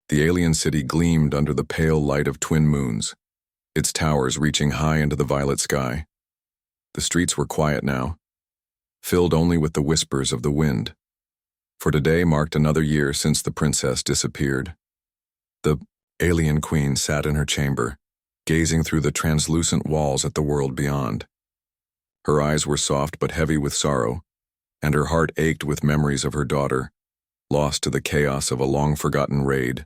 The alien city gleamed under the pale light of twin moons, its towers reaching high into the violet sky. The streets were quiet now, filled only with the whispers of the wind. For today marked another year since the princess disappeared. The alien queen sat in her chamber, gazing through the translucent walls at the world beyond. Her eyes were soft but heavy with sorrow, and her heart ached with memories of her daughter, lost to the chaos of a long-forgotten raid.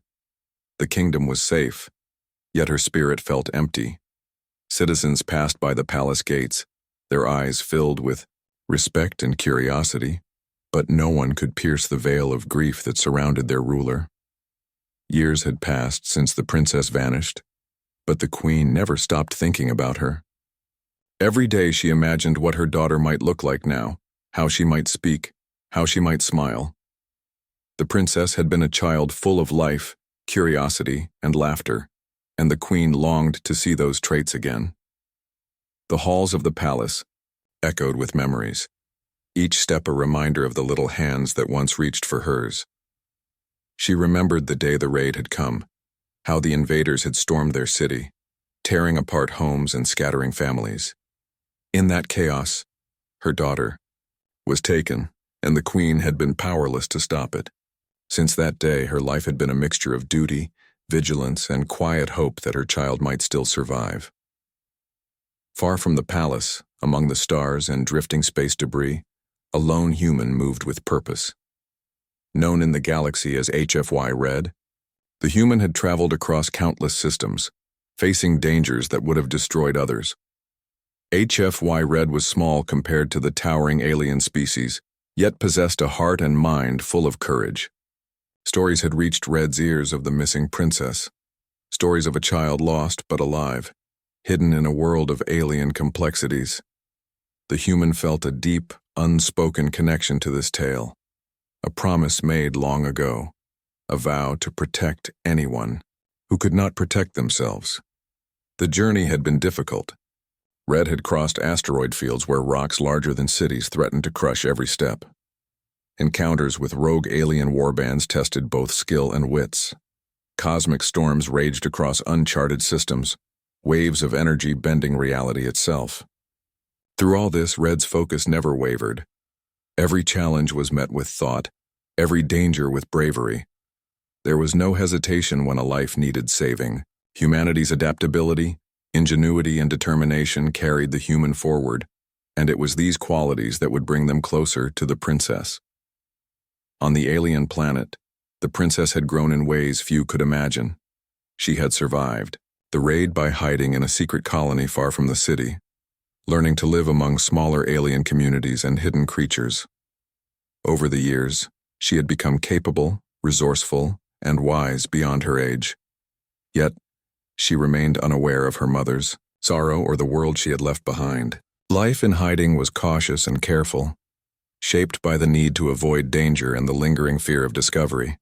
The kingdom was safe, yet her spirit felt empty. Citizens passed by the palace gates, their eyes filled with respect and curiosity, but no one could pierce the veil of grief that surrounded their ruler. Years had passed since the princess vanished, but the queen never stopped thinking about her. Every day she imagined what her daughter might look like now, how she might speak, how she might smile. The princess had been a child full of life, curiosity, and laughter, and the queen longed to see those traits again. The halls of the palace echoed with memories, each step a reminder of the little hands that once reached for hers. She remembered the day the raid had come, how the invaders had stormed their city, tearing apart homes and scattering families. In that chaos, her daughter was taken, and the queen had been powerless to stop it. Since that day, her life had been a mixture of duty, vigilance, and quiet hope that her child might still survive. Far from the palace, among the stars and drifting space debris, a lone human moved with purpose. Known in the galaxy as HFY Red, the human had traveled across countless systems, facing dangers that would have destroyed others. HFY Red was small compared to the towering alien species, yet possessed a heart and mind full of courage. Stories had reached Red's ears of the missing princess, stories of a child lost but alive, hidden in a world of alien complexities. The human felt a deep, unspoken connection to this tale, a promise made long ago, a vow to protect anyone who could not protect themselves. The journey had been difficult. Red had crossed asteroid fields where rocks larger than cities threatened to crush every step. Encounters with rogue alien warbands tested both skill and wits. Cosmic storms raged across uncharted systems, waves of energy bending reality itself. Through all this, Red's focus never wavered. Every challenge was met with thought, every danger with bravery. There was no hesitation when a life needed saving. Humanity's adaptability, ingenuity, and determination carried the human forward, and it was these qualities that would bring them closer to the princess. On the alien planet, the princess had grown in ways few could imagine. She had survived the raid by hiding in a secret colony far from the city, learning to live among smaller alien communities and hidden creatures. Over the years, she had become capable, resourceful, and wise beyond her age. Yet, she remained unaware of her mother's sorrow or the world she had left behind. Life in hiding was cautious and careful, shaped by the need to avoid danger and the lingering fear of discovery.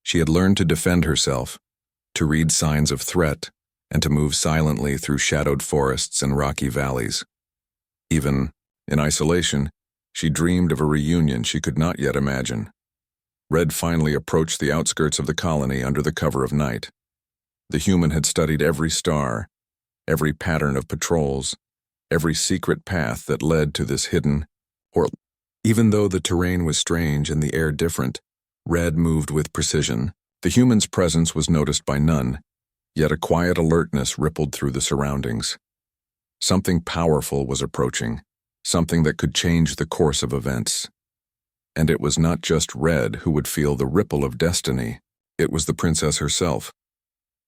She had learned to defend herself, to read signs of threat, and to move silently through shadowed forests and rocky valleys. Even in isolation, she dreamed of a reunion she could not yet imagine. Red finally approached the outskirts of the colony under the cover of night. The human had studied every star, every pattern of patrols, every secret path that led to this hidden world. Even though the terrain was strange and the air different, Red moved with precision. The human's presence was noticed by none, yet a quiet alertness rippled through the surroundings. Something powerful was approaching, something that could change the course of events. And it was not just Red who would feel the ripple of destiny, it was the princess herself.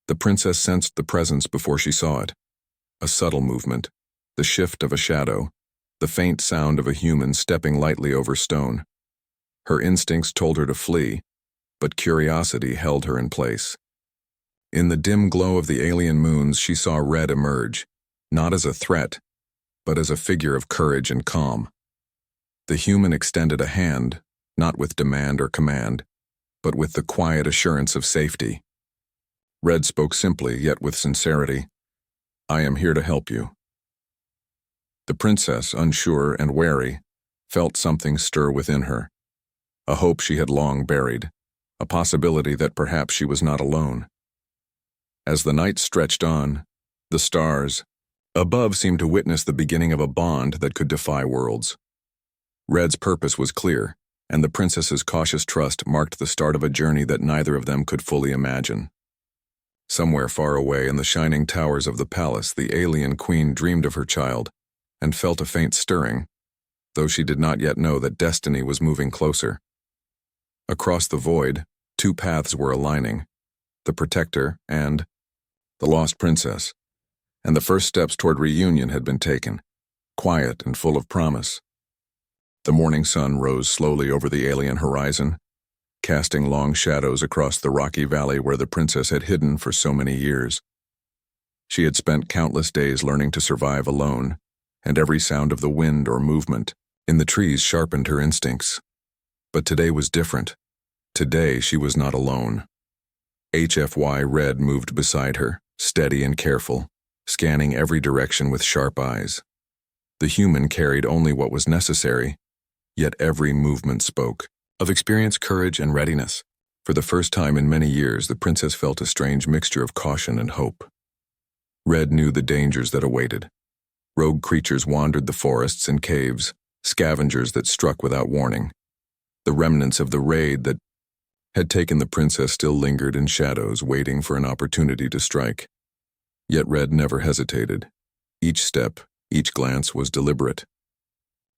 The princess sensed the presence before she saw it. A subtle movement, the shift of a shadow, the faint sound of a human stepping lightly over stone. Her instincts told her to flee, but curiosity held her in place. In the dim glow of the alien moons, she saw Red emerge, not as a threat, but as a figure of courage and calm. The human extended a hand, not with demand or command, but with the quiet assurance of safety. Red spoke simply, yet with sincerity. "I am here to help you." The princess, unsure and wary, felt something stir within her, a hope she had long buried. a possibility that perhaps she was not alone. As the night stretched on, the stars above seemed to witness the beginning of a bond that could defy worlds. Red's purpose was clear, and the princess's cautious trust marked the start of a journey that neither of them could fully imagine. Somewhere far away in the shining towers of the palace, the alien queen dreamed of her child and felt a faint stirring, though she did not yet know that destiny was moving closer. Across the void, two paths were aligning, the protector and the lost princess, and the first steps toward reunion had been taken, quiet and full of promise. The morning sun rose slowly over the alien horizon, casting long shadows across the rocky valley where the princess had hidden for so many years. She had spent countless days learning to survive alone, and every sound of the wind or movement in the trees sharpened her instincts. But today was different. Today she was not alone. HFY Red moved beside her, steady and careful, scanning every direction with sharp eyes. The human carried only what was necessary, yet every movement spoke of experience, courage, and readiness. For the first time in many years, the princess felt a strange mixture of caution and hope. Red knew the dangers that awaited. Rogue creatures wandered the forests and caves, scavengers that struck without warning. The remnants of the raid that had taken the princess still lingered in shadows, waiting for an opportunity to strike. Yet Red never hesitated. Each step, each glance was deliberate.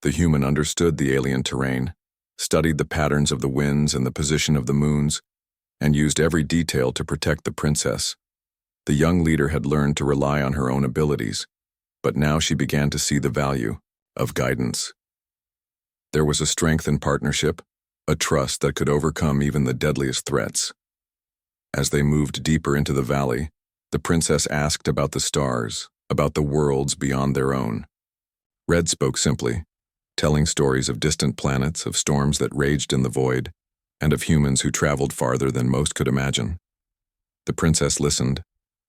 The human understood the alien terrain, studied the patterns of the winds and the position of the moons, and used every detail to protect the princess. The young leader had learned to rely on her own abilities, but now she began to see the value of guidance. There was a strength in partnership, a trust that could overcome even the deadliest threats. As they moved deeper into the valley, the princess asked about the stars, about the worlds beyond their own. Red spoke simply, telling stories of distant planets, of storms that raged in the void, and of humans who traveled farther than most could imagine. The princess listened,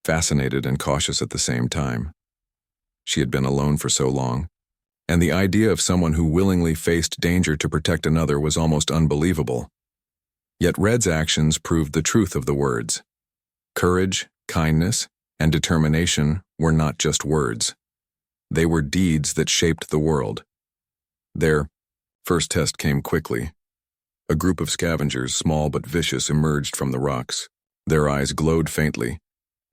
fascinated and cautious at the same time. She had been alone for so long, and the idea of someone who willingly faced danger to protect another was almost unbelievable. Yet Red's actions proved the truth of the words. Courage, kindness, and determination were not just words. They were deeds that shaped the world. Their first test came quickly. A group of scavengers, small but vicious, emerged from the rocks. Their eyes glowed faintly,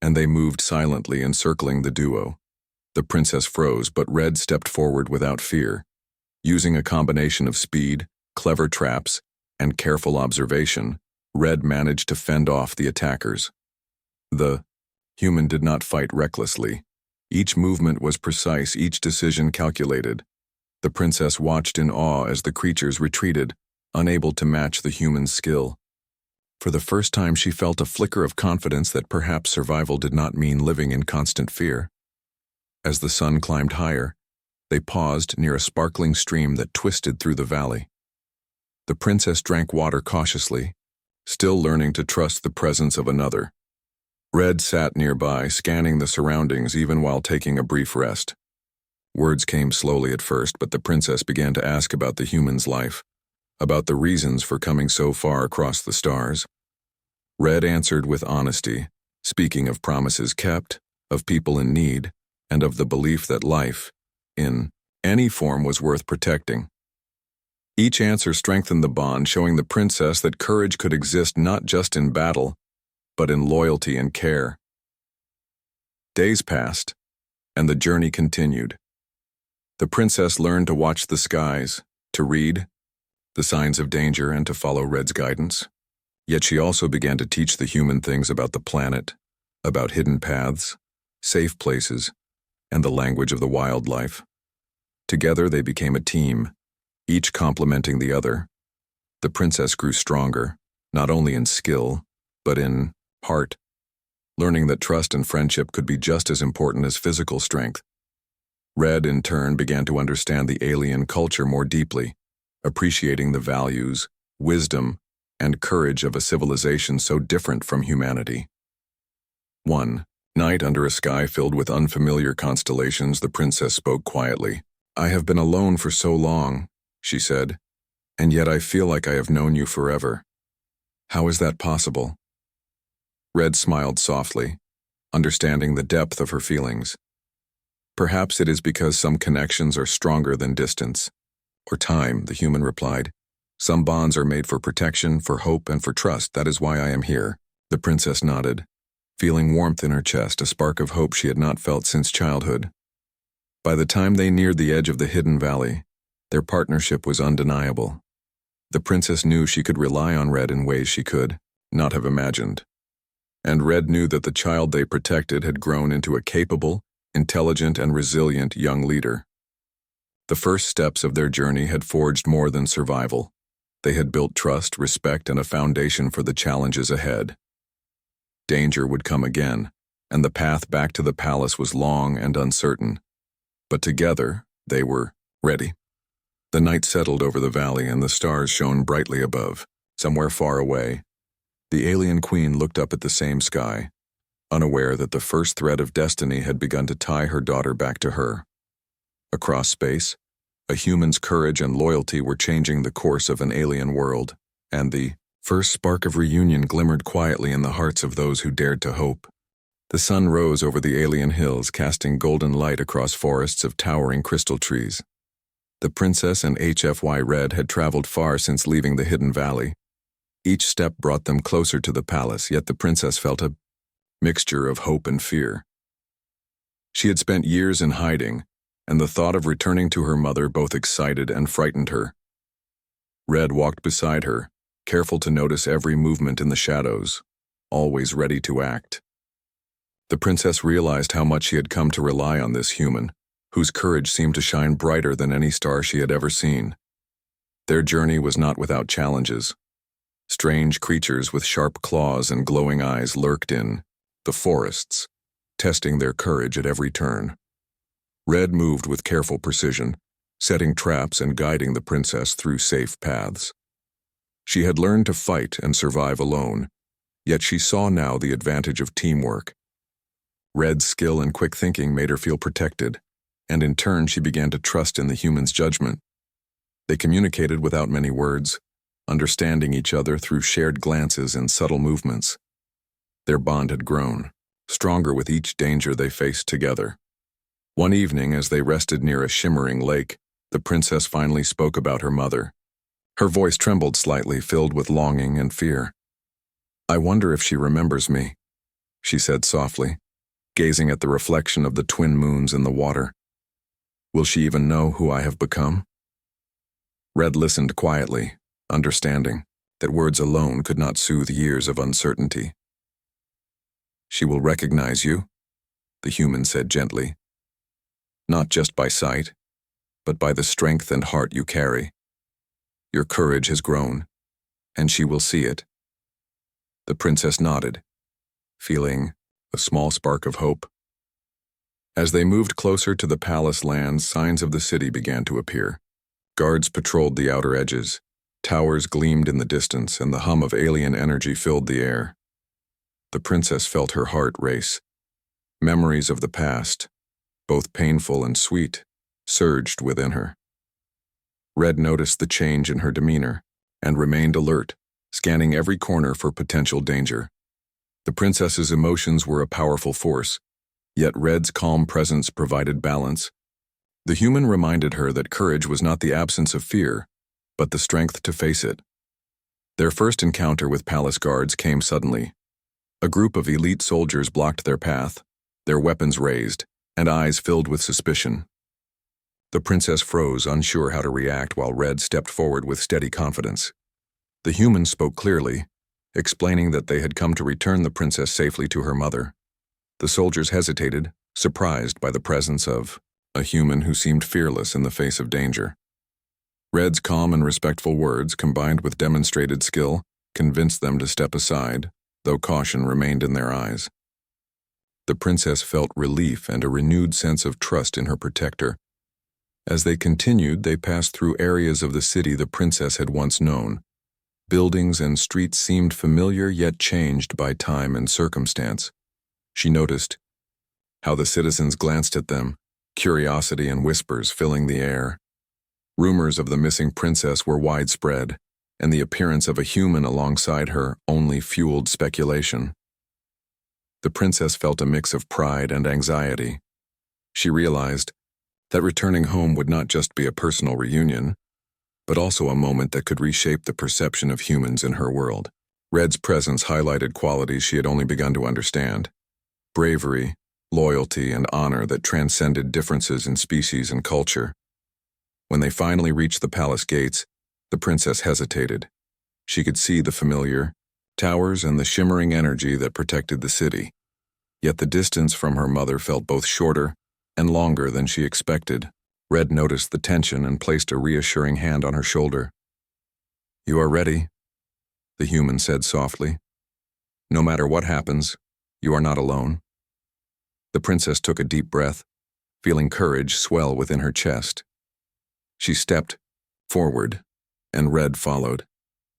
and they moved silently, encircling the duo. The princess froze, but Red stepped forward without fear. Using a combination of speed, clever traps, and careful observation, Red managed to fend off the attackers. The human did not fight recklessly. Each movement was precise, each decision calculated. The princess watched in awe as the creatures retreated, unable to match the human's skill. For the first time, she felt a flicker of confidence that perhaps survival did not mean living in constant fear. As the sun climbed higher, they paused near a sparkling stream that twisted through the valley. The princess drank water cautiously, still learning to trust the presence of another. Red sat nearby, scanning the surroundings even while taking a brief rest. Words came slowly at first, but the princess began to ask about the human's life, about the reasons for coming so far across the stars. Red answered with honesty, speaking of promises kept, of people in need, and of the belief that life, in any form, was worth protecting. Each answer strengthened the bond, showing the princess that courage could exist not just in battle, but in loyalty and care. Days passed, and the journey continued. The princess learned to watch the skies, to read the signs of danger, and to follow Red's guidance. Yet she also began to teach the human things about the planet, about hidden paths, safe places, and the language of the wildlife. Together they became a team, each complementing the other. The princess grew stronger, not only in skill, but in heart, learning that trust and friendship could be just as important as physical strength. Red, in turn, began to understand the alien culture more deeply, appreciating the values, wisdom, and courage of a civilization so different from humanity. One night, under a sky filled with unfamiliar constellations, the princess spoke quietly. "I have been alone for so long," she said, "and yet I feel like I have known you forever." How is that possible? Red smiled softly, understanding the depth of her feelings. Perhaps it is because some connections are stronger than distance. Or time, the human replied. Some bonds are made for protection, for hope, and for trust. That is why I am here. The princess nodded, feeling warmth in her chest, a spark of hope she had not felt since childhood. By the time they neared the edge of the hidden valley, their partnership was undeniable. The princess knew she could rely on Red in ways she could not have imagined. And Red knew that the child they protected had grown into a capable, intelligent, and resilient young leader. The first steps of their journey had forged more than survival. They had built trust, respect, and a foundation for the challenges ahead. Danger would come again, and the path back to the palace was long and uncertain. But together, they were ready. The night settled over the valley and the stars shone brightly above. Somewhere far away, the alien queen looked up at the same sky, unaware that the first thread of destiny had begun to tie her daughter back to her. Across space, a human's courage and loyalty were changing the course of an alien world, and the first spark of reunion glimmered quietly in the hearts of those who dared to hope. The sun rose over the alien hills, casting golden light across forests of towering crystal trees. The princess and HFY Red had traveled far since leaving the hidden valley. Each step brought them closer to the palace, yet the princess felt a mixture of hope and fear. She had spent years in hiding, and the thought of returning to her mother both excited and frightened her. Red walked beside her, careful to notice every movement in the shadows, always ready to act. The princess realized how much she had come to rely on this human, whose courage seemed to shine brighter than any star she had ever seen. Their journey was not without challenges. Strange creatures with sharp claws and glowing eyes lurked in the forests, testing their courage at every turn. Red moved with careful precision, setting traps and guiding the princess through safe paths. She had learned to fight and survive alone, yet she saw now the advantage of teamwork. Red's skill and quick thinking made her feel protected, and in turn she began to trust in the human's judgment. They communicated without many words, understanding each other through shared glances and subtle movements. Their bond had grown, stronger with each danger they faced together. One evening, as they rested near a shimmering lake, the princess finally spoke about her mother. Her voice trembled slightly, filled with longing and fear. "I wonder if she remembers me," she said softly, gazing at the reflection of the twin moons in the water. "Will she even know who I have become?" Red listened quietly, understanding that words alone could not soothe years of uncertainty. "She will recognize you," the human said gently. "Not just by sight, but by the strength and heart you carry. Your courage has grown, and she will see it." The princess nodded, feeling a small spark of hope. As they moved closer to the palace lands, signs of the city began to appear. Guards patrolled the outer edges, towers gleamed in the distance, and the hum of alien energy filled the air. The princess felt her heart race. Memories of the past, both painful and sweet, surged within her. Red noticed the change in her demeanor and remained alert, scanning every corner for potential danger. The princess's emotions were a powerful force, yet Red's calm presence provided balance. The human reminded her that courage was not the absence of fear, but the strength to face it. Their first encounter with palace guards came suddenly. A group of elite soldiers blocked their path, their weapons raised, and eyes filled with suspicion. The princess froze, unsure how to react, while Red stepped forward with steady confidence. The human spoke clearly, explaining that they had come to return the princess safely to her mother. The soldiers hesitated, surprised by the presence of a human who seemed fearless in the face of danger. Red's calm and respectful words, combined with demonstrated skill, convinced them to step aside, though caution remained in their eyes. The princess felt relief and a renewed sense of trust in her protector. As they continued, they passed through areas of the city the princess had once known. Buildings and streets seemed familiar yet changed by time and circumstance. She noticed how the citizens glanced at them, curiosity and whispers filling the air. Rumors of the missing princess were widespread, and the appearance of a human alongside her only fueled speculation. The princess felt a mix of pride and anxiety. She realized that returning home would not just be a personal reunion, but also a moment that could reshape the perception of humans in her world. Red's presence highlighted qualities she had only begun to understand: bravery, loyalty, and honor that transcended differences in species and culture. When they finally reached the palace gates, the princess hesitated. She could see the familiar towers and the shimmering energy that protected the city. Yet the distance from her mother felt both shorter and longer than she expected. Red noticed the tension and placed a reassuring hand on her shoulder. "You are ready," the human said softly. "No matter what happens, you are not alone." The princess took a deep breath, feeling courage swell within her chest. She stepped forward, and Red followed,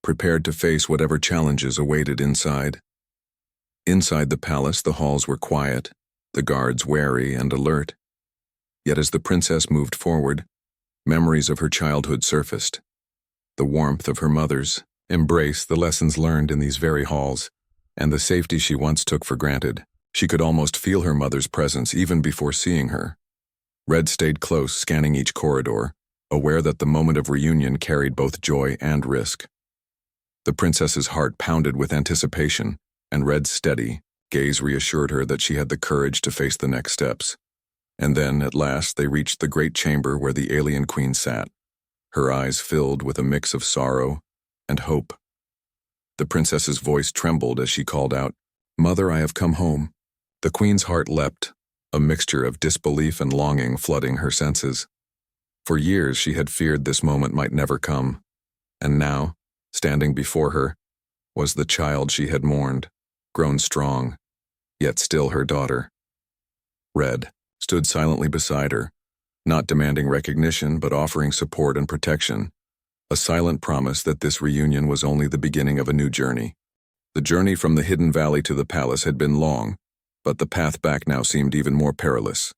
prepared to face whatever challenges awaited inside. Inside the palace, the halls were quiet, the guards wary and alert. Yet as the princess moved forward, memories of her childhood surfaced. The warmth of her mother's embrace, the lessons learned in these very halls, and the safety she once took for granted. She could almost feel her mother's presence even before seeing her. Red stayed close, scanning each corridor, aware that the moment of reunion carried both joy and risk. The princess's heart pounded with anticipation, and Red's steady gaze reassured her that she had the courage to face the next steps. And then, at last, they reached the great chamber where the alien queen sat, her eyes filled with a mix of sorrow and hope. The princess's voice trembled as she called out, "Mother, I have come home." The queen's heart leapt, a mixture of disbelief and longing flooding her senses. For years she had feared this moment might never come, and now, standing before her, was the child she had mourned, grown strong, yet still her daughter. Red stood silently beside her, not demanding recognition but offering support and protection, a silent promise that this reunion was only the beginning of a new journey. The journey from the hidden valley to the palace had been long, but the path back now seemed even more perilous.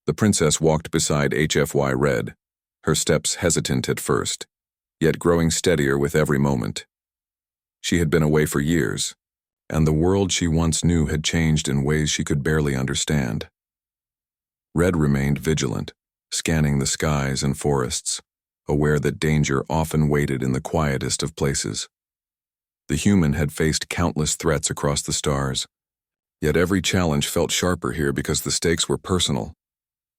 The princess walked beside HFY Red, her steps hesitant at first, yet growing steadier with every moment. She had been away for years, and the world she once knew had changed in ways she could barely understand. Red remained vigilant, scanning the skies and forests, aware that danger often waited in the quietest of places. The human had faced countless threats across the stars, yet every challenge felt sharper here because the stakes were personal.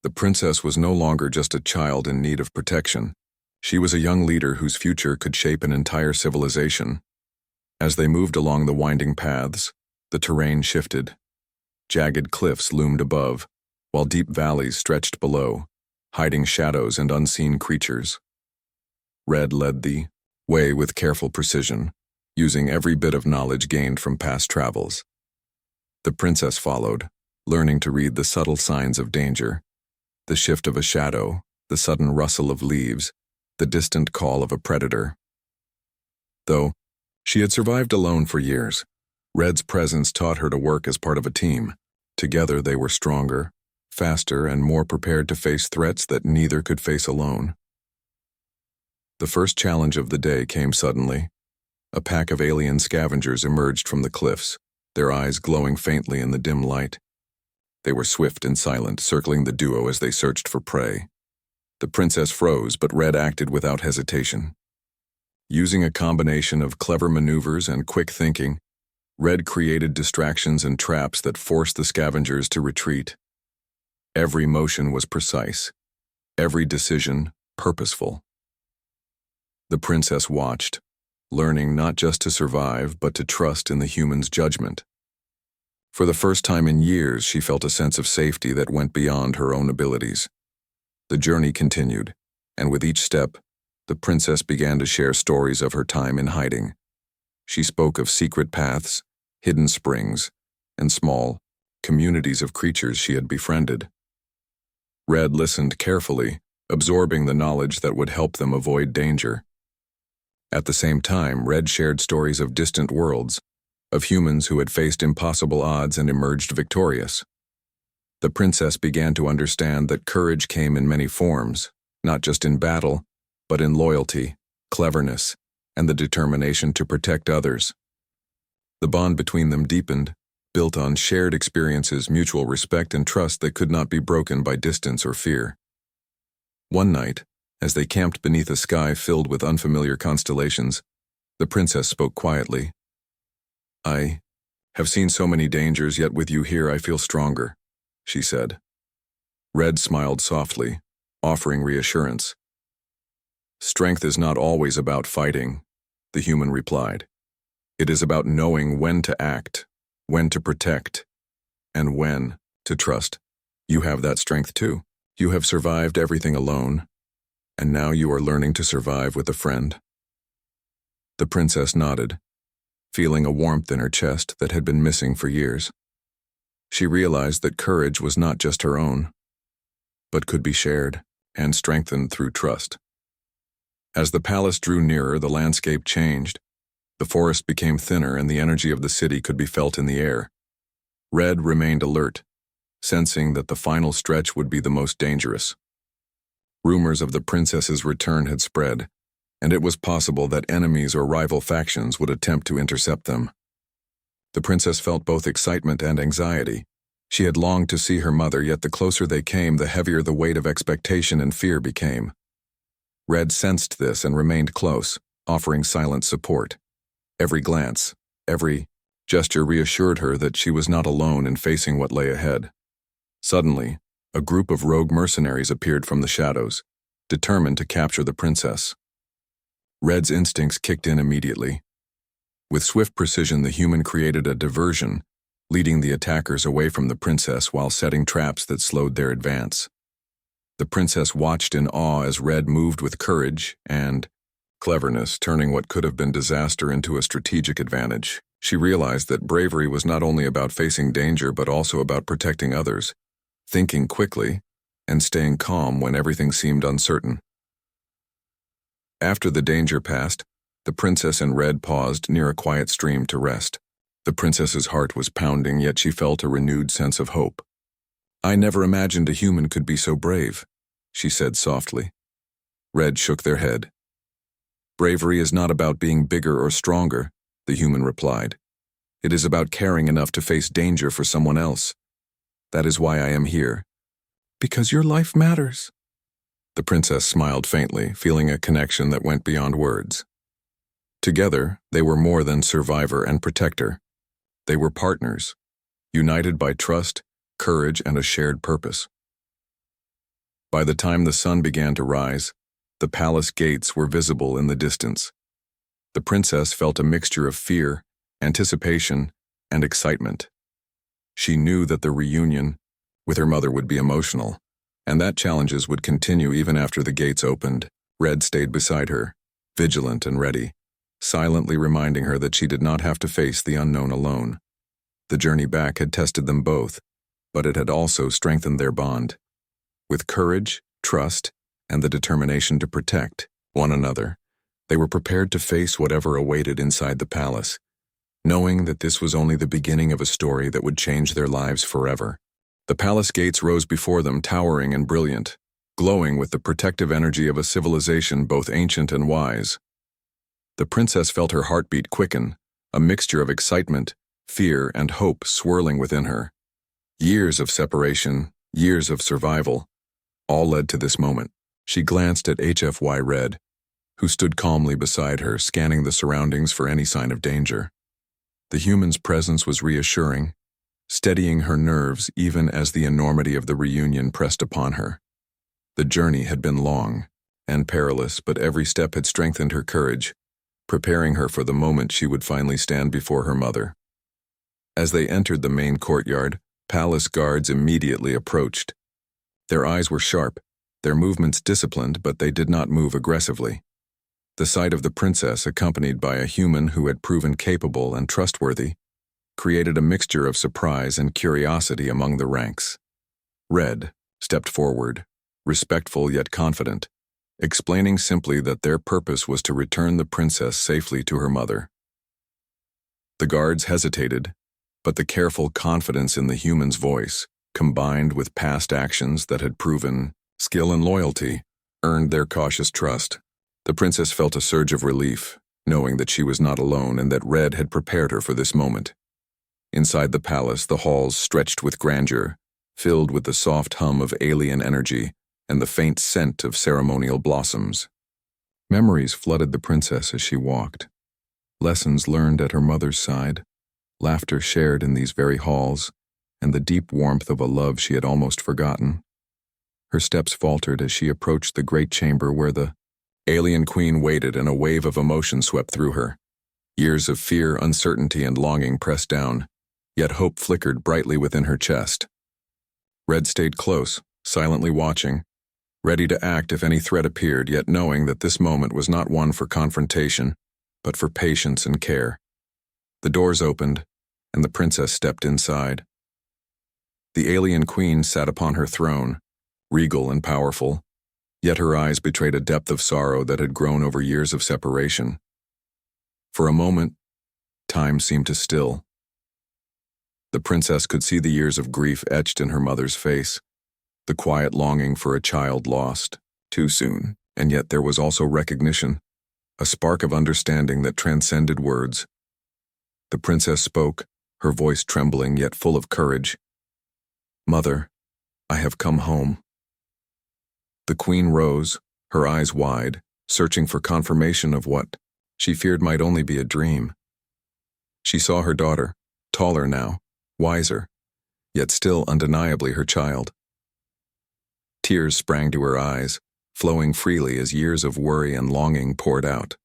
The princess was no longer just a child in need of protection. She was a young leader whose future could shape an entire civilization. As they moved along the winding paths, the terrain shifted. Jagged cliffs loomed above, while deep valleys stretched below, hiding shadows and unseen creatures. Red led the way with careful precision, using every bit of knowledge gained from past travels. The princess followed, learning to read the subtle signs of danger: the shift of a shadow, the sudden rustle of leaves, the distant call of a predator. Though she had survived alone for years, Red's presence taught her to work as part of a team. Together they were stronger, faster, and more prepared to face threats that neither could face alone. The first challenge of the day came suddenly. A pack of alien scavengers emerged from the cliffs, their eyes glowing faintly in the dim light. They were swift and silent, circling the duo as they searched for prey. The princess froze, but Red acted without hesitation. Using a combination of clever maneuvers and quick thinking, Red created distractions and traps that forced the scavengers to retreat. Every motion was precise, every decision purposeful. The princess watched, learning not just to survive but to trust in the human's judgment. For the first time in years, she felt a sense of safety that went beyond her own abilities. The journey continued, and with each step, the princess began to share stories of her time in hiding. She spoke of secret paths, hidden springs, and small communities of creatures she had befriended. Red listened carefully, absorbing the knowledge that would help them avoid danger. At the same time, Red shared stories of distant worlds, of humans who had faced impossible odds and emerged victorious. The princess began to understand that courage came in many forms, not just in battle, but in loyalty, cleverness, and the determination to protect others. The bond between them deepened, built on shared experiences, mutual respect, and trust that could not be broken by distance or fear. One night, as they camped beneath a sky filled with unfamiliar constellations, the princess spoke quietly. "I have seen so many dangers, yet with you here I feel stronger," she said. Red smiled softly, offering reassurance. "Strength is not always about fighting," the human replied. "It is about knowing when to act, when to protect, and when to trust. You have that strength too. You have survived everything alone, and now you are learning to survive with a friend." The princess nodded, feeling a warmth in her chest that had been missing for years. She realized that courage was not just her own, but could be shared and strengthened through trust. As the palace drew nearer, the landscape changed. The forest became thinner and the energy of the city could be felt in the air. Red remained alert, sensing that the final stretch would be the most dangerous. Rumors of the princess's return had spread, and it was possible that enemies or rival factions would attempt to intercept them. The princess felt both excitement and anxiety. She had longed to see her mother, yet the closer they came, the heavier the weight of expectation and fear became. Red sensed this and remained close, offering silent support. Every glance, every gesture reassured her that she was not alone in facing what lay ahead. Suddenly, a group of rogue mercenaries appeared from the shadows, determined to capture the princess. Red's instincts kicked in immediately. With swift precision, the human created a diversion, leading the attackers away from the princess while setting traps that slowed their advance. The princess watched in awe as Red moved with courage and cleverness, turning what could have been disaster into a strategic advantage. She realized that bravery was not only about facing danger but also about protecting others, thinking quickly, and staying calm when everything seemed uncertain. After the danger passed, the princess and Red paused near a quiet stream to rest. The princess's heart was pounding, yet she felt a renewed sense of hope. "I never imagined a human could be so brave," she said softly. Red shook their head. "Bravery is not about being bigger or stronger," the human replied. "It is about caring enough to face danger for someone else. That is why I am here." "Because your life matters." The princess smiled faintly, feeling a connection that went beyond words. Together, they were more than survivor and protector. They were partners, united by trust, courage, and a shared purpose. By the time the sun began to rise, the palace gates were visible in the distance. The princess felt a mixture of fear, anticipation, and excitement. She knew that the reunion with her mother would be emotional, and that challenges would continue even after the gates opened. Red stayed beside her, vigilant and ready, silently reminding her that she did not have to face the unknown alone. The journey back had tested them both, but it had also strengthened their bond. With courage, trust, and the determination to protect one another, they were prepared to face whatever awaited inside the palace, knowing that this was only the beginning of a story that would change their lives forever. The palace gates rose before them, towering and brilliant, glowing with the protective energy of a civilization both ancient and wise. The princess felt her heartbeat quicken, a mixture of excitement, fear, and hope swirling within her. Years of separation, years of survival, all led to this moment. She glanced at HFY Red, who stood calmly beside her, scanning the surroundings for any sign of danger. The human's presence was reassuring, steadying her nerves even as the enormity of the reunion pressed upon her. The journey had been long and perilous, but every step had strengthened her courage, preparing her for the moment she would finally stand before her mother. As they entered the main courtyard, palace guards immediately approached. Their eyes were sharp, their movements disciplined, but they did not move aggressively. The sight of the princess, accompanied by a human who had proven capable and trustworthy, created a mixture of surprise and curiosity among the ranks. Red stepped forward, respectful yet confident, explaining simply that their purpose was to return the princess safely to her mother. The guards hesitated, but the careful confidence in the human's voice, combined with past actions that had proven skill and loyalty, earned their cautious trust. The princess felt a surge of relief, knowing that she was not alone and that Red had prepared her for this moment. Inside the palace, the halls stretched with grandeur, filled with the soft hum of alien energy and the faint scent of ceremonial blossoms. Memories flooded the princess as she walked. Lessons learned at her mother's side, laughter shared in these very halls, and the deep warmth of a love she had almost forgotten. Her steps faltered as she approached the great chamber where the alien queen waited, and a wave of emotion swept through her. Years of fear, uncertainty, and longing pressed down, yet hope flickered brightly within her chest. Red stayed close, silently watching, ready to act if any threat appeared, yet knowing that this moment was not one for confrontation, but for patience and care. The doors opened, and the princess stepped inside. The alien queen sat upon her throne, regal and powerful, yet her eyes betrayed a depth of sorrow that had grown over years of separation. For a moment, time seemed to still. The princess could see the years of grief etched in her mother's face, the quiet longing for a child lost too soon, and yet there was also recognition, a spark of understanding that transcended words. The princess spoke, her voice trembling yet full of courage. "Mother, I have come home." The queen rose, her eyes wide, searching for confirmation of what she feared might only be a dream. She saw her daughter, taller now, wiser, yet still undeniably her child. Tears sprang to her eyes, flowing freely as years of worry and longing poured out.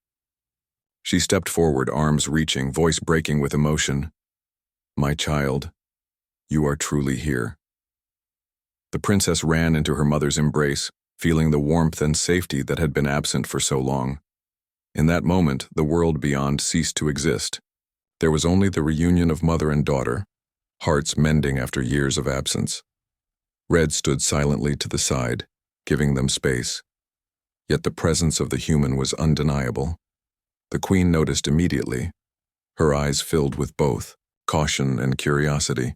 She stepped forward, arms reaching, voice breaking with emotion. "My child, you are truly here." The princess ran into her mother's embrace, feeling the warmth and safety that had been absent for so long. In that moment, the world beyond ceased to exist. There was only the reunion of mother and daughter, hearts mending after years of absence. Red stood silently to the side, giving them space. Yet the presence of the human was undeniable. The queen noticed immediately, her eyes filled with both caution and curiosity.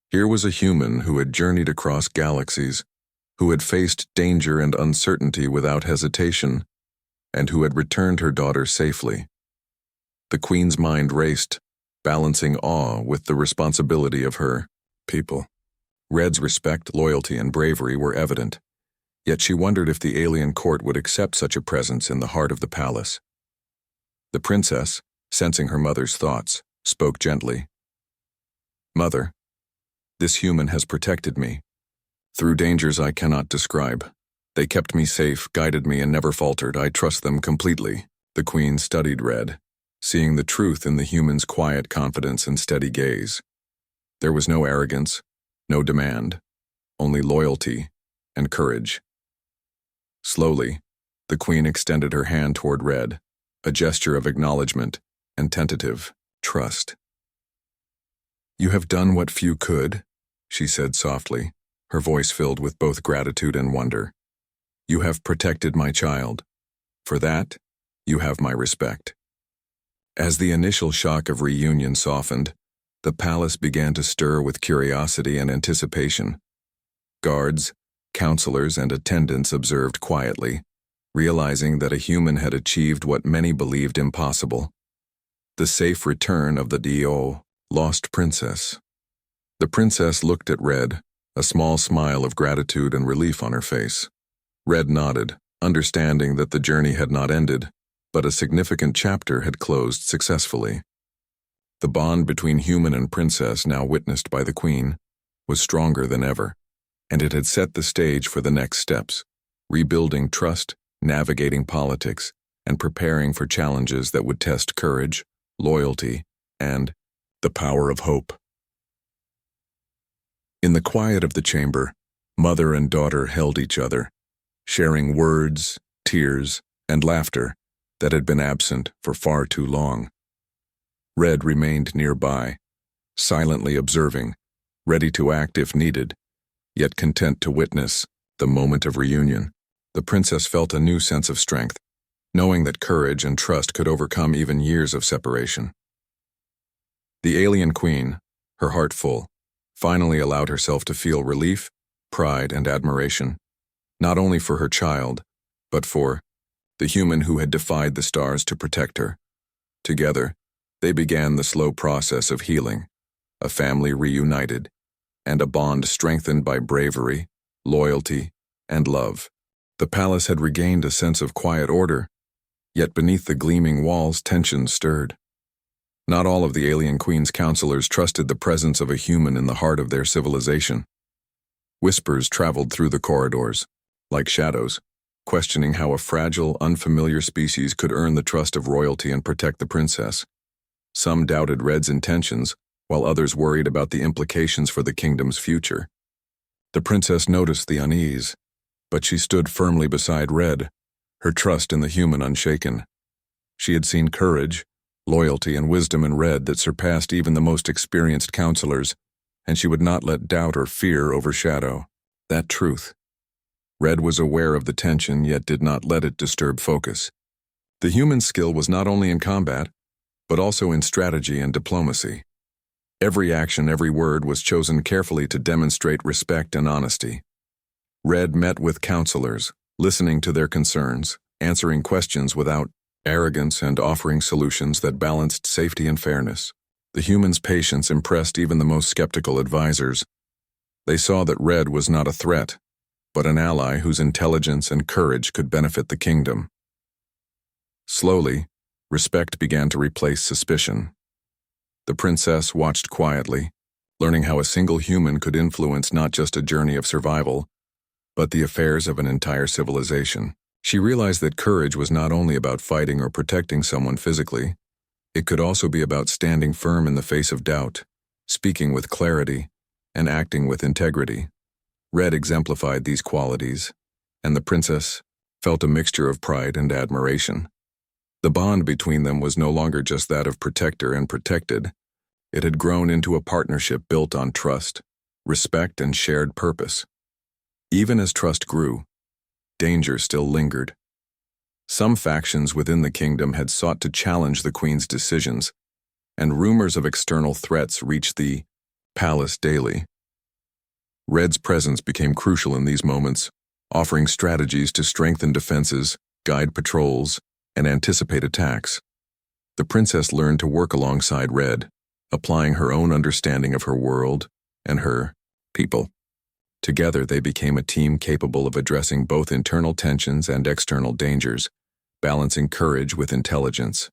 Here was a human who had journeyed across galaxies, who had faced danger and uncertainty without hesitation, and who had returned her daughter safely. The queen's mind raced, balancing awe with the responsibility of her people. Red's respect, loyalty, and bravery were evident, yet she wondered if the alien court would accept such a presence in the heart of the palace. The princess, sensing her mother's thoughts, spoke gently. "Mother, this human has protected me. Through dangers I cannot describe. They kept me safe, guided me, and never faltered. I trust them completely." The queen studied Red, seeing the truth in the human's quiet confidence and steady gaze. There was no arrogance, no demand, only loyalty and courage. Slowly, the queen extended her hand toward Red, a gesture of acknowledgement and tentative trust. "You have done what few could," she said softly, her voice filled with both gratitude and wonder. "You have protected my child. For that, you have my respect." As the initial shock of reunion softened, the palace began to stir with curiosity and anticipation. Guards, counselors, and attendants observed quietly, realizing that a human had achieved what many believed impossible: the safe return of the lost princess. The princess looked at Red, a small smile of gratitude and relief on her face. Red nodded, understanding that the journey had not ended, but a significant chapter had closed successfully. The bond between human and princess, now witnessed by the queen, was stronger than ever, and it had set the stage for the next steps, rebuilding trust, navigating politics, and preparing for challenges that would test courage, loyalty, and the power of hope. In the quiet of the chamber, mother and daughter held each other, sharing words, tears, and laughter that had been absent for far too long. Red remained nearby, silently observing, ready to act if needed, yet content to witness the moment of reunion. The princess felt a new sense of strength, knowing that courage and trust could overcome even years of separation. The alien queen, her heart full, finally allowed herself to feel relief, pride, and admiration, not only for her child, but for the human who had defied the stars to protect her. Together, they began the slow process of healing, a family reunited, and a bond strengthened by bravery, loyalty, and love. The palace had regained a sense of quiet order, yet beneath the gleaming walls tension stirred. Not all of the alien queen's counselors trusted the presence of a human in the heart of their civilization. Whispers traveled through the corridors, like shadows, questioning how a fragile, unfamiliar species could earn the trust of royalty and protect the princess. Some doubted Red's intentions, while others worried about the implications for the kingdom's future. The princess noticed the unease, but she stood firmly beside Red, her trust in the human unshaken. She had seen courage, loyalty, and wisdom in Red that surpassed even the most experienced counselors, and she would not let doubt or fear overshadow that truth. Red was aware of the tension, yet did not let it disturb focus. The human's skill was not only in combat, but also in strategy and diplomacy. Every action, every word was chosen carefully to demonstrate respect and honesty. Red met with counselors, listening to their concerns, answering questions without arrogance, and offering solutions that balanced safety and fairness. The human's patience impressed even the most skeptical advisors. They saw that Red was not a threat, but an ally whose intelligence and courage could benefit the kingdom. Slowly, respect began to replace suspicion. The princess watched quietly, learning how a single human could influence not just a journey of survival, but the affairs of an entire civilization. She realized that courage was not only about fighting or protecting someone physically, it could also be about standing firm in the face of doubt, speaking with clarity, and acting with integrity. Red exemplified these qualities, and the princess felt a mixture of pride and admiration. The bond between them was no longer just that of protector and protected. It had grown into a partnership built on trust, respect, and shared purpose. Even as trust grew, danger still lingered. Some factions within the kingdom had sought to challenge the queen's decisions, and rumors of external threats reached the palace daily. Red's presence became crucial in these moments, offering strategies to strengthen defenses, guide patrols, and anticipate attacks. The princess learned to work alongside Red, applying her own understanding of her world and her people. Together, they became a team capable of addressing both internal tensions and external dangers, balancing courage with intelligence.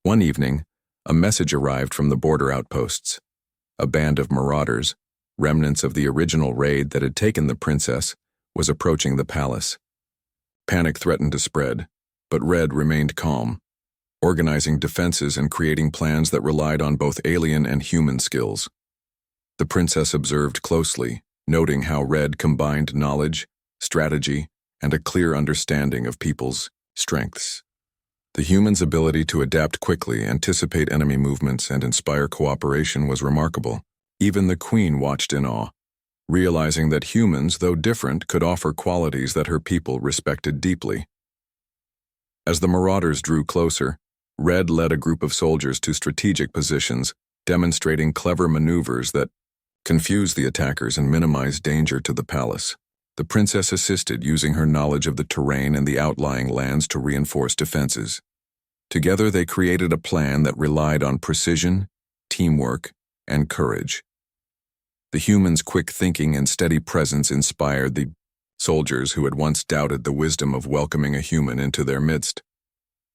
One evening, a message arrived from the border outposts. A band of marauders, remnants of the original raid that had taken the princess, was approaching the palace. Panic threatened to spread, but Red remained calm, organizing defenses and creating plans that relied on both alien and human skills. The princess observed closely, noting how Red combined knowledge, strategy, and a clear understanding of people's strengths. The human's ability to adapt quickly, anticipate enemy movements, and inspire cooperation was remarkable. Even the queen watched in awe, realizing that humans, though different, could offer qualities that her people respected deeply. As the marauders drew closer, Red led a group of soldiers to strategic positions, demonstrating clever maneuvers that confused the attackers and minimized danger to the palace. The princess assisted, using her knowledge of the terrain and the outlying lands to reinforce defenses. Together, they created a plan that relied on precision, teamwork, and courage. The humans' quick thinking and steady presence inspired the soldiers who had once doubted the wisdom of welcoming a human into their midst.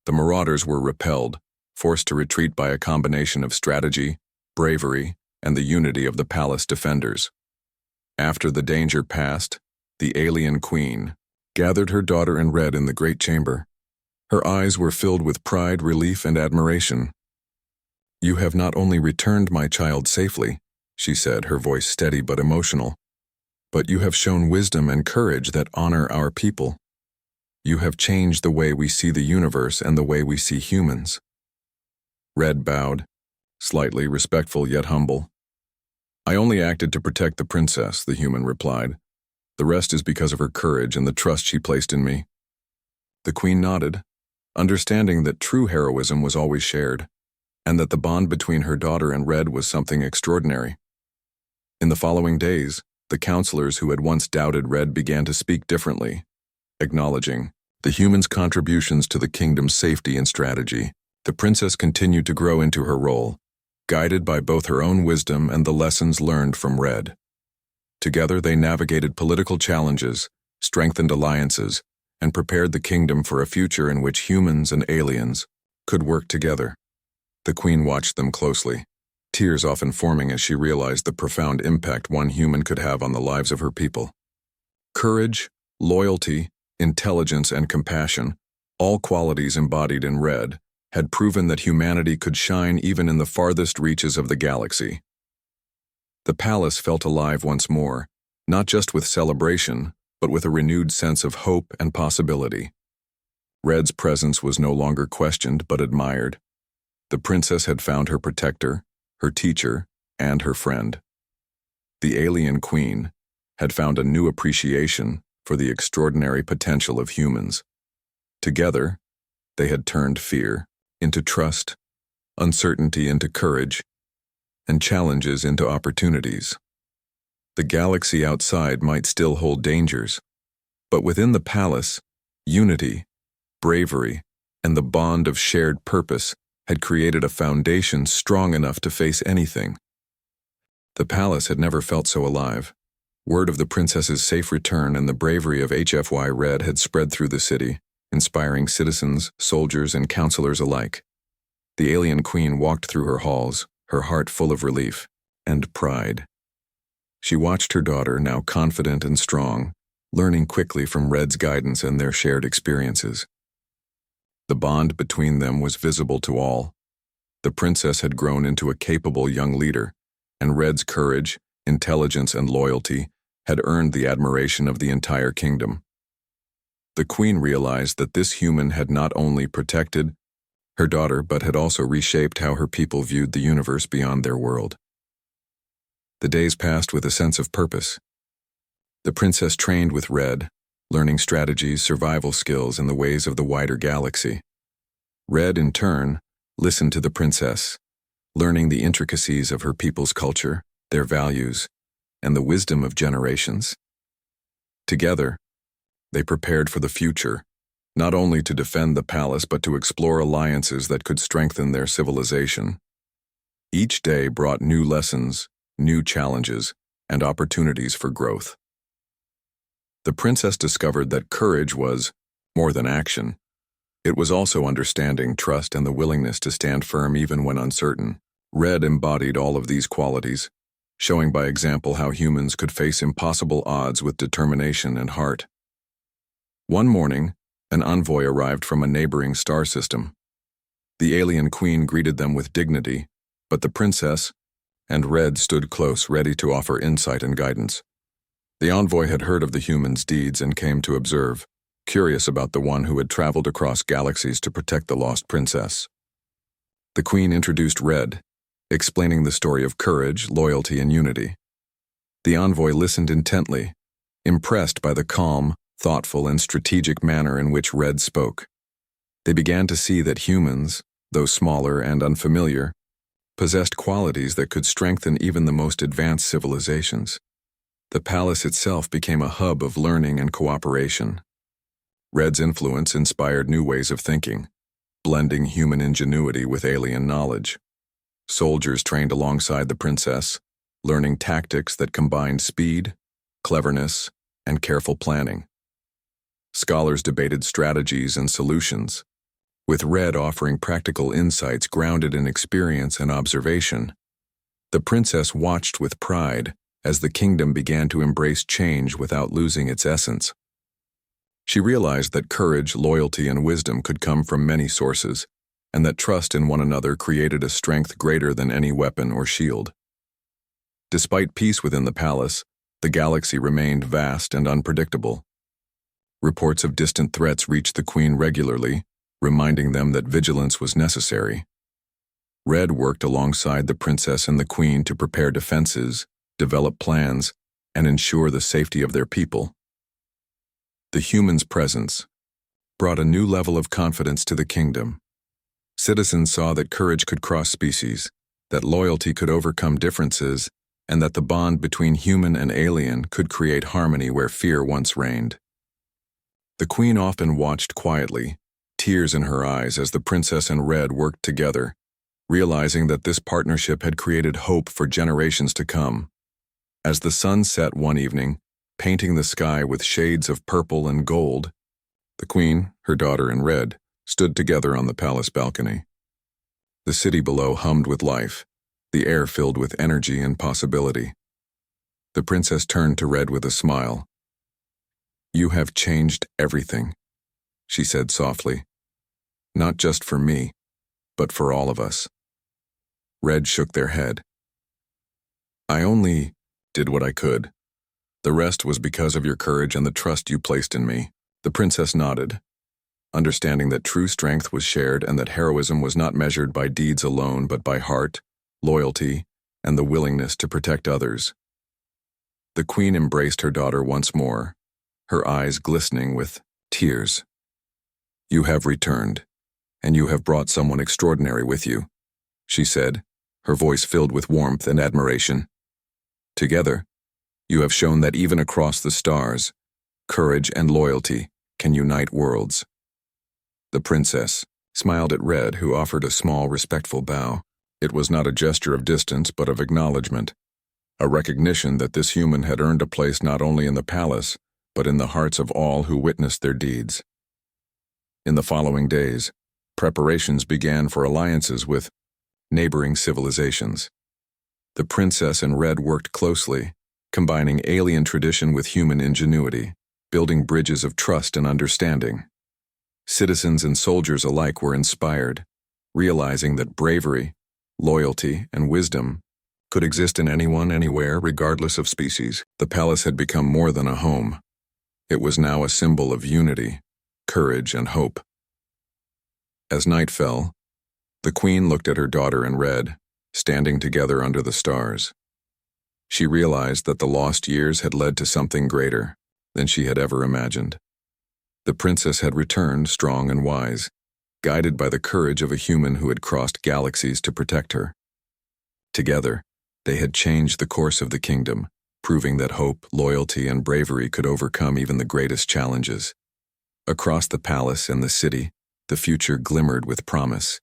The marauders were repelled, forced to retreat by a combination of strategy, bravery, and the unity of the palace defenders. After the danger passed, the alien queen gathered her daughter in Red in the great chamber. Her eyes were filled with pride, relief, and admiration. "You have not only returned my child safely," she said, her voice steady but emotional, "but you have shown wisdom and courage that honor our people. You have changed the way we see the universe and the way we see humans." Red bowed, slightly respectful yet humble. "I only acted to protect the princess," the human replied. "The rest is because of her courage and the trust she placed in me." The queen nodded, understanding that true heroism was always shared, and that the bond between her daughter and Red was something extraordinary. In the following days, the counselors who had once doubted Red began to speak differently, acknowledging the humans' contributions to the kingdom's safety and strategy, the princess continued to grow into her role, guided by both her own wisdom and the lessons learned from Red. Together they navigated political challenges, strengthened alliances, and prepared the kingdom for a future in which humans and aliens could work together. The queen watched them closely, tears often forming as she realized the profound impact one human could have on the lives of her people. Courage, loyalty, intelligence, and compassion, all qualities embodied in Red, had proven that humanity could shine even in the farthest reaches of the galaxy. The palace felt alive once more, not just with celebration, but with a renewed sense of hope and possibility. Red's presence was no longer questioned but admired. The princess had found her protector, her teacher, and her friend. The alien queen had found a new appreciation for the extraordinary potential of humans. Together, they had turned fear into trust, uncertainty into courage, and challenges into opportunities. The galaxy outside might still hold dangers, but within the palace, unity, bravery, and the bond of shared purpose had created a foundation strong enough to face anything. The palace had never felt so alive. Word of the princess's safe return and the bravery of HFY Red had spread through the city, inspiring citizens, soldiers, and counselors alike. The alien queen walked through her halls, her heart full of relief and pride. She watched her daughter, now confident and strong, learning quickly from Red's guidance and their shared experiences. The bond between them was visible to all. The princess had grown into a capable young leader, and Red's courage, intelligence, and loyalty had earned the admiration of the entire kingdom. The queen realized that this human had not only protected her daughter but had also reshaped how her people viewed the universe beyond their world. The days passed with a sense of purpose. The princess trained with Red, learning strategies, survival skills, and the ways of the wider galaxy. Red, in turn, listened to the princess, learning the intricacies of her people's culture, their values, and the wisdom of generations. Together, they prepared for the future, not only to defend the palace but to explore alliances that could strengthen their civilization. Each day brought new lessons, new challenges, and opportunities for growth. The princess discovered that courage was more than action. It was also understanding, trust, and the willingness to stand firm even when uncertain. Red embodied all of these qualities, showing by example how humans could face impossible odds with determination and heart. One morning, an envoy arrived from a neighboring star system. The alien queen greeted them with dignity, but the princess and Red stood close, ready to offer insight and guidance. The envoy had heard of the humans' deeds and came to observe, curious about the one who had traveled across galaxies to protect the lost princess. The queen introduced Red, explaining the story of courage, loyalty, and unity. The envoy listened intently, impressed by the calm, thoughtful, and strategic manner in which Red spoke. They began to see that humans, though smaller and unfamiliar, possessed qualities that could strengthen even the most advanced civilizations. The palace itself became a hub of learning and cooperation. Red's influence inspired new ways of thinking, blending human ingenuity with alien knowledge. Soldiers trained alongside the princess, learning tactics that combined speed, cleverness, and careful planning. Scholars debated strategies and solutions, with Red offering practical insights grounded in experience and observation. The princess watched with pride as the kingdom began to embrace change without losing its essence. She realized that courage, loyalty, and wisdom could come from many sources, and that trust in one another created a strength greater than any weapon or shield. Despite peace within the palace, the galaxy remained vast and unpredictable. Reports of distant threats reached the queen regularly, reminding them that vigilance was necessary. Red worked alongside the princess and the queen to prepare defenses, develop plans, and ensure the safety of their people. The humans' presence brought a new level of confidence to the kingdom. Citizens saw that courage could cross species, that loyalty could overcome differences, and that the bond between human and alien could create harmony where fear once reigned. The queen often watched quietly, tears in her eyes as the princess and Red worked together, realizing that this partnership had created hope for generations to come. As the sun set one evening, painting the sky with shades of purple and gold, the queen, her daughter, and Red stood together on the palace balcony. The city below hummed with life, the air filled with energy and possibility. The princess turned to Red with a smile. "You have changed everything," she said softly. "Not just for me, but for all of us." Red shook their head. "I only did what I could. The rest was because of your courage and the trust you placed in me." The princess nodded, understanding that true strength was shared and that heroism was not measured by deeds alone but by heart, loyalty, and the willingness to protect others. The queen embraced her daughter once more, her eyes glistening with tears. "You have returned, and you have brought someone extraordinary with you," she said, her voice filled with warmth and admiration. "Together, you have shown that even across the stars, courage and loyalty can unite worlds." The princess smiled at Red, who offered a small, respectful bow. It was not a gesture of distance, but of acknowledgement, a recognition that this human had earned a place not only in the palace, but in the hearts of all who witnessed their deeds. In the following days, preparations began for alliances with neighboring civilizations. The princess and Red worked closely, combining alien tradition with human ingenuity, building bridges of trust and understanding. Citizens and soldiers alike were inspired, realizing that bravery, loyalty, and wisdom could exist in anyone, anywhere, regardless of species. The palace had become more than a home. It was now a symbol of unity, courage, and hope. As night fell, the queen looked at her daughter and Red, standing together under the stars. She realized that the lost years had led to something greater than she had ever imagined. The princess had returned strong and wise, guided by the courage of a human who had crossed galaxies to protect her. Together, they had changed the course of the kingdom, proving that hope, loyalty, and bravery could overcome even the greatest challenges. Across the palace and the city, the future glimmered with promise,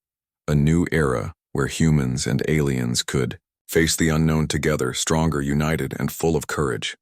a new era where humans and aliens could face the unknown together, stronger, united, and full of courage.